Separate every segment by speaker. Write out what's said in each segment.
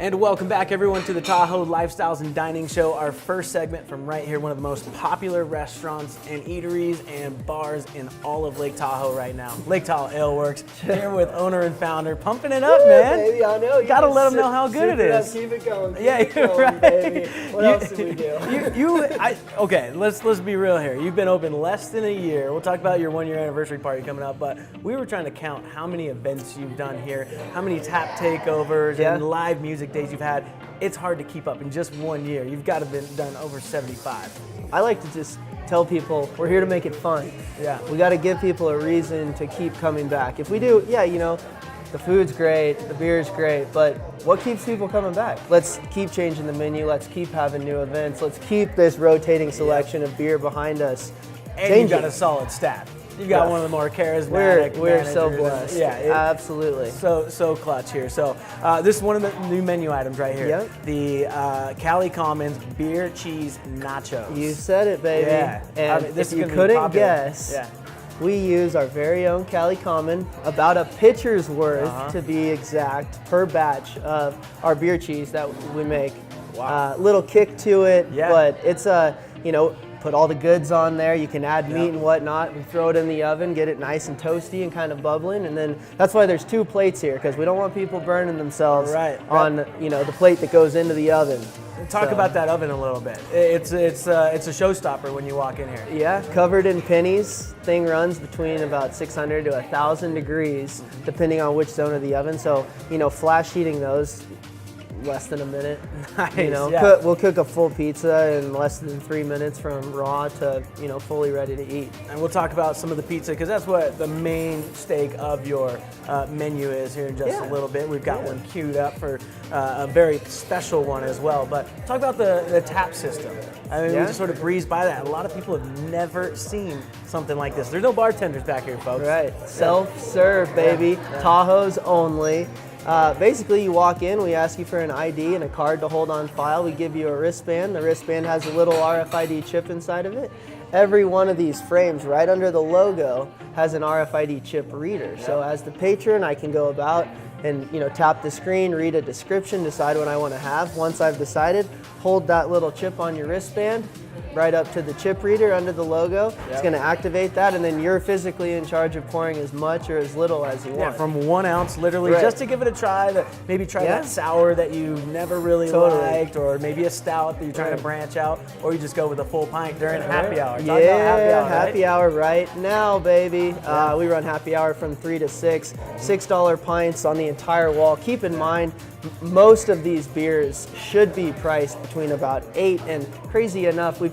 Speaker 1: And welcome back, everyone, to the Tahoe Lifestyles and Dining Show, our first segment from right here, one of the most popular restaurants and eateries and bars in all of Lake Tahoe right now. Lake Tahoe Ale Works, here with owner and founder, pumping it up, man.
Speaker 2: Baby, I know.
Speaker 1: Gotta let them know how good it is.
Speaker 2: Keep it going.
Speaker 1: Yeah,
Speaker 2: it going,
Speaker 1: right.
Speaker 2: Baby. What else do we do?
Speaker 1: Okay, let's be real here. You've been open less than a year. We'll talk about your 1-year anniversary party coming up, but we were trying to count how many events you've done here, how many tap takeovers and live music days you've had. It's hard to keep up in just 1 year. You've got to have done over 75.
Speaker 2: I like to just tell people we're here to make it fun.
Speaker 1: Yeah.
Speaker 2: We got to give people a reason to keep coming back. If we do, yeah, you know, the food's great, the beer's great, but what keeps people coming back? Let's keep changing the menu. Let's keep having new events. Let's keep this rotating selection of beer behind us.
Speaker 1: And you've got a solid staff. You've got one of the more charismatic
Speaker 2: We're so
Speaker 1: managers.
Speaker 2: blessed.
Speaker 1: Yeah,
Speaker 2: absolutely.
Speaker 1: So clutch here. So this is one of the new menu items right here.
Speaker 2: Yep.
Speaker 1: The Cali Commons Beer Cheese Nachos.
Speaker 2: You said it, baby.
Speaker 1: Yeah.
Speaker 2: And
Speaker 1: this
Speaker 2: if you couldn't guess, we use our very own Cali Common, about a pitcher's worth to be exact, per batch of our beer cheese that we make.
Speaker 1: Wow.
Speaker 2: Little kick to it, but it's you know, put all the goods on there. You can add meat and whatnot. We throw it in the oven, get it nice and toasty and kind of bubbling, and then that's why there's 2 plates here, because we don't want people burning themselves on you know, the plate that goes into the oven.
Speaker 1: Talk about that oven a little bit. It's a showstopper when you walk in here.
Speaker 2: Yeah, covered in pennies. Thing runs between about 600 to 1,000 degrees, depending on which zone of the oven. So, you know, flash heating those less than a minute.
Speaker 1: Nice,
Speaker 2: you know, we'll cook a full pizza in less than 3 minutes from raw to, you know, fully ready to eat.
Speaker 1: And we'll talk about some of the pizza, because that's what the main stake of your menu is here in just a little bit. We've got one queued up for a very special one as well. But talk about the tap system. I mean, we just sort of breezed by that. A lot of people have never seen something like this. There's no bartenders back here, folks.
Speaker 2: Right, self-serve, baby. Tahoe's only. Basically, you walk in, we ask you for an ID and a card to hold on file. We give you a wristband. The wristband has a little RFID chip inside of it. Every one of these frames right under the logo has an RFID chip reader. So as the patron, I can go about and, you know, tap the screen, read a description, decide what I want to have. Once I've decided, hold that little chip on your wristband right up to the chip reader under the logo. It's going to activate that, and then you're physically in charge of pouring as much or as little as you want.
Speaker 1: Yeah, from 1 ounce, literally, just to give it a try. Maybe try that sour that you never really liked, or maybe a stout that you're trying to branch out, or you just go with a full pint during happy hour.
Speaker 2: Talk about happy hour right now, baby. We run happy hour from 3 to 6. $6 pints on the entire wall. Keep in mind, most of these beers should be priced between about $8 and, crazy enough, we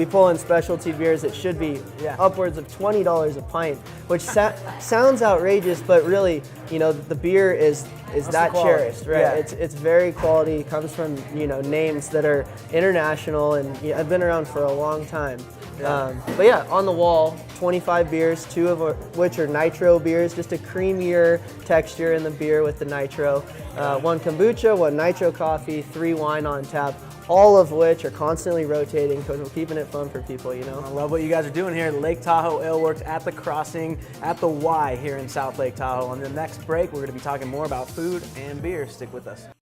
Speaker 2: pull in specialty beers that should be upwards of $20 a pint, which sounds outrageous, but really, you know, the beer is that cherished, right? Yeah. It's very quality. It comes from, you know, names that are international and have been around for a long time. But yeah, on the wall, 25 beers, 2 of which are nitro beers, just a creamier texture in the beer with the nitro. 1 kombucha, 1 nitro coffee, 3 wine on tap, all of which are constantly rotating because we're keeping it fun for people, you know?
Speaker 1: I love what you guys are doing here at Lake Tahoe Ale Works at the Crossing at the Y here in South Lake Tahoe. On the next break, we're going to be talking more about food and beer. Stick with us.